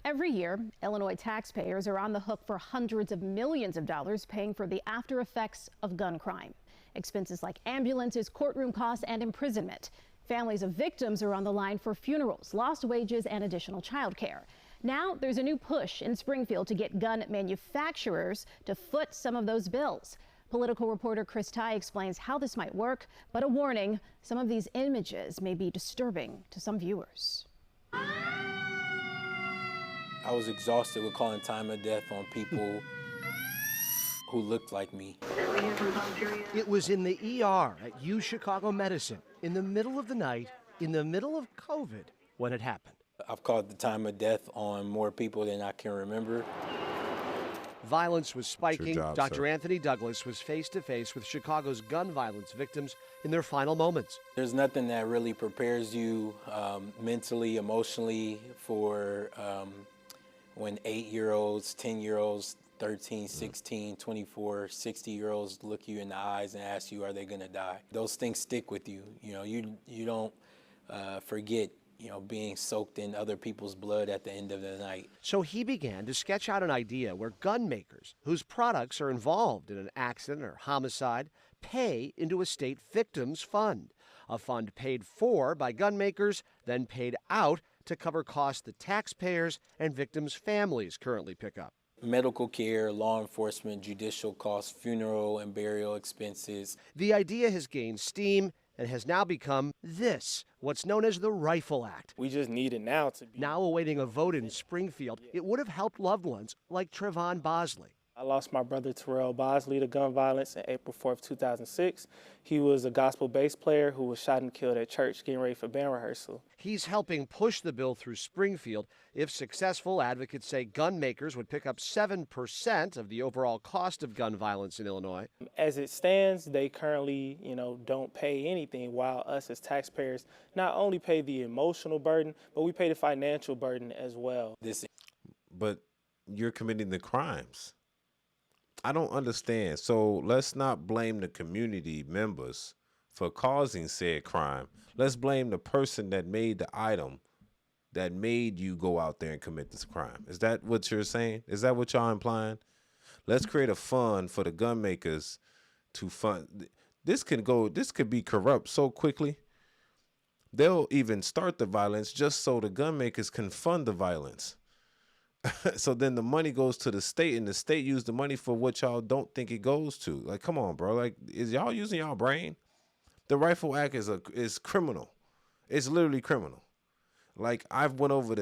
Every year, Illinois taxpayers are on the hook for hundreds of millions of dollars paying for the after effects of gun crime. Expenses like ambulances, courtroom costs, and imprisonment. Families of victims are on the line for funerals, lost wages, and additional child care. Now there's a new push in Springfield to get gun manufacturers to foot some of those bills. Political reporter Chris Ty explains how this might work, but a warning, some of these images may be disturbing to some viewers. I was exhausted with calling time of death on people who looked like me. It was in the ER at U Chicago Medicine in the middle of the night, in the middle of COVID, when it happened. I've called the time of death on more people than I can remember. Violence was spiking. Dr. Sir. Anthony Douglas was face to face with Chicago's gun violence victims in their final moments. There's nothing that really prepares you mentally, emotionally for when 8-year-olds, 10-year-olds, 13, 16, 24, 60-year-olds look you in the eyes and ask you, are they gonna die? Those things stick with you. You know, you don't forget, being soaked in other people's blood at the end of the night. So he began to sketch out an idea where gun makers whose products are involved in an accident or homicide pay into a state victims fund, a fund paid for by gun makers, then paid out to cover costs the taxpayers and victims' families currently pick up. Medical care, law enforcement, judicial costs, funeral and burial expenses. The idea has gained steam and has now become this, what's known as the Rifle Act. We just need it now to be. Now awaiting a vote in Springfield, it would have helped loved ones like Trevon Bosley. I lost my brother Terrell Bosley to gun violence in April 4th, 2006. He was a gospel bass player who was shot and killed at church getting ready for band rehearsal. He's helping push the bill through Springfield. If successful, advocates say gun makers would pick up 7% of the overall cost of gun violence in Illinois. As it stands, they currently, don't pay anything, while us as taxpayers not only pay the emotional burden, but we pay the financial burden as well. But you're committing the crimes. I don't understand. So let's not blame the community members for causing said crime. Let's blame the person that made the item that made you go out there and commit this crime. Is that what you're saying? Is that what y'all implying? Let's create a fund for the gun makers to fund. This could be corrupt so quickly. They'll even start the violence just so the gun makers can fund the violence. So then the money goes to the state, and the state use the money for what y'all don't think it goes to. Like, come on, bro. Like, is y'all using y'all brain? The Rifle Act is criminal. It's literally criminal. Like, I've went over this.